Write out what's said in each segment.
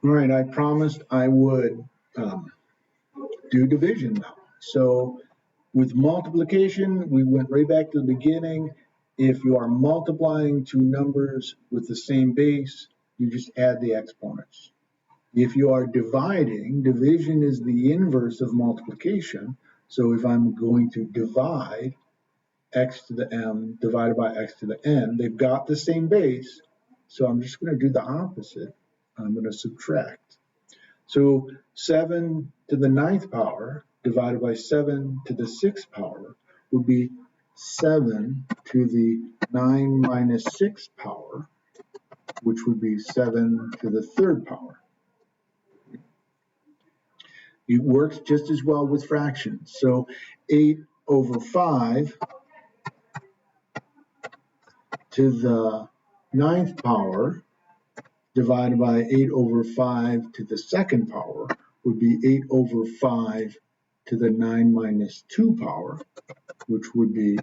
All right, I promised I would do division now. So with multiplication, we went right back to the beginning. If you are multiplying two numbers with the same base, you just add the exponents. If you are dividing, division is the inverse of multiplication. So if I'm going to divide x to the m divided by x to the n, they've got the same base. So I'm just going to do the opposite. I'm going to subtract. So 7 to the 9th power divided by 7 to the 6th power would be 7 to the 9 minus 6 power, which would be 7 to the 3rd power. It works just as well with fractions. So 8 over 5 to the 9th power divided by 8 over 5 to the 2nd power would be 8 over 5 to the 9 minus 2 power, which would be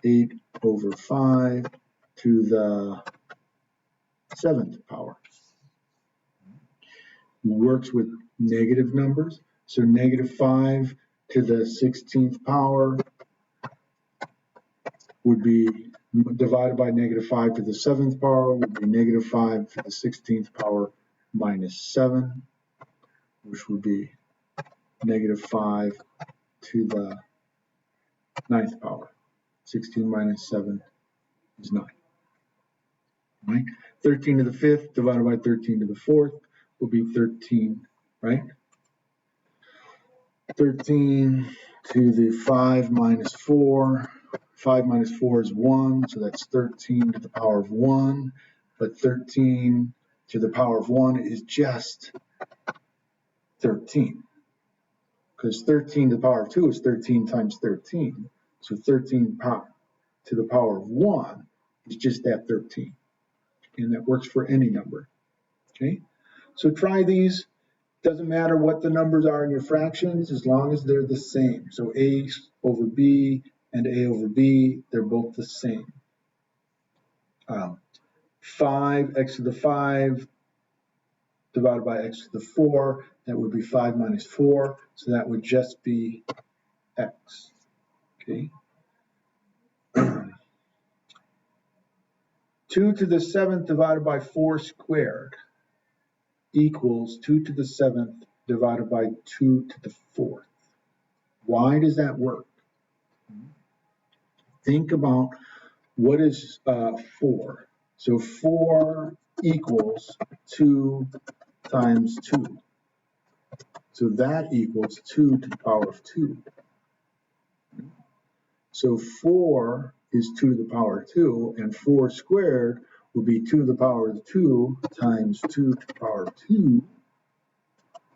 8 over 5 to the 7th power. It works with negative numbers. So negative 5 to the 16th power would be divided by negative 5 to the 7th power would be negative 5 to the 16th power minus 7, which would be negative 5 to the 9th power. 16 minus 7 is 9. Right? 13 to the 5th divided by 13 to the 4th will be 13, right? 13 to the 5 minus 4. 5 minus 4 is 1, so that's 13 to the power of 1. But 13 to the power of 1 is just 13. Because 13 to the power of 2 is 13 times 13. So 13 to the power of 1 is just that 13. And that works for any number. Okay? So try these. Doesn't matter what the numbers are in your fractions as long as they're the same. So a over b and a over b, they're both the same. 5x to the 5 divided by x to the 4, that would be 5 minus 4, so that would just be x. Okay. 2 to the 7th divided by 4 squared equals 2 to the 7th divided by 2 to the 4th. Why does that work? Think about what is 4. So 4 equals 2 times 2. So that equals 2 to the power of 2. So 4 is 2 to the power of 2, and 4 squared will be 2 to the power of 2 times 2 to the power of 2,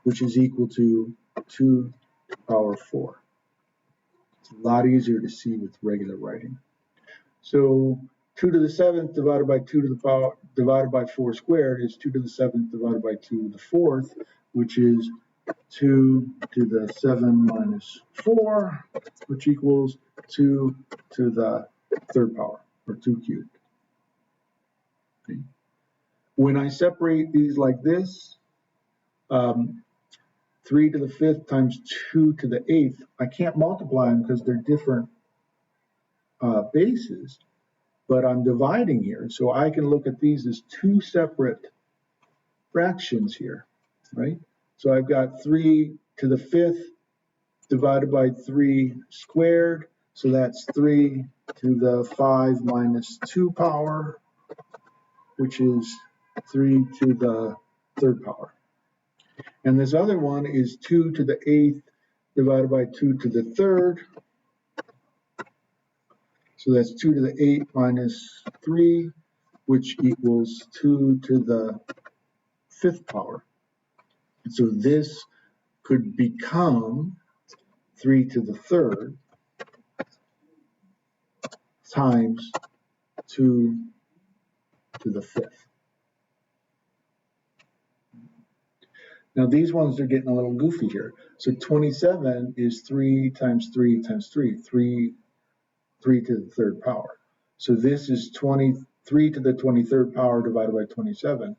which is equal to 2 to the power of 4. It's a lot easier to see with regular writing. So 2 to the 7th divided by 2 to the power divided by 4 squared is 2 to the 7th divided by 2 to the 4th, which is 2 to the 7 minus 4, which equals 2 to the 3rd power, or 2 cubed. Okay. When I separate these like this, 3 to the 5th times 2 to the 8th, I can't multiply them because they're different bases, but I'm dividing here, so I can look at these as two separate fractions here, right? So I've got 3 to the 5th divided by 3 squared, so that's 3 to the 5 minus 2 power, which is 3 to the 3rd power. And this other one is 2 to the 8th divided by 2 to the 3rd. So that's 2 to the 8 minus 3, which equals 2 to the 5th power. And so this could become 3 to the 3rd times 2 to the 5th. Now these ones are getting a little goofy here. So 27 is 3 times 3 times 3, 3 to the 3rd power. So this is 23 to the 23rd power divided by 27.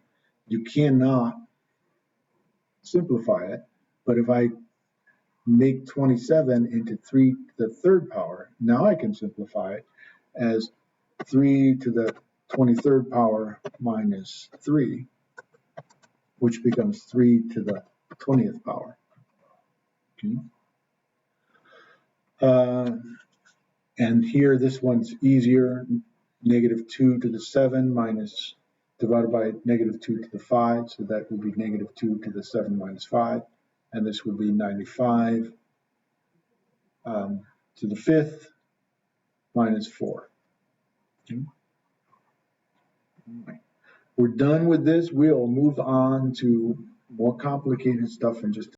You cannot simplify it. But if I make 27 into 3 to the third power, now I can simplify it as 3 to the 23rd power minus 3, which becomes 3 to the 20th power. Okay. And here, this one's easier. Negative 2 to the 7 minus divided by negative 2 to the 5, so that would be negative 2 to the 7 minus 5, and this would be 95 to the 5th minus 4. Okay. All right. We're done with this. We'll move on to more complicated stuff in just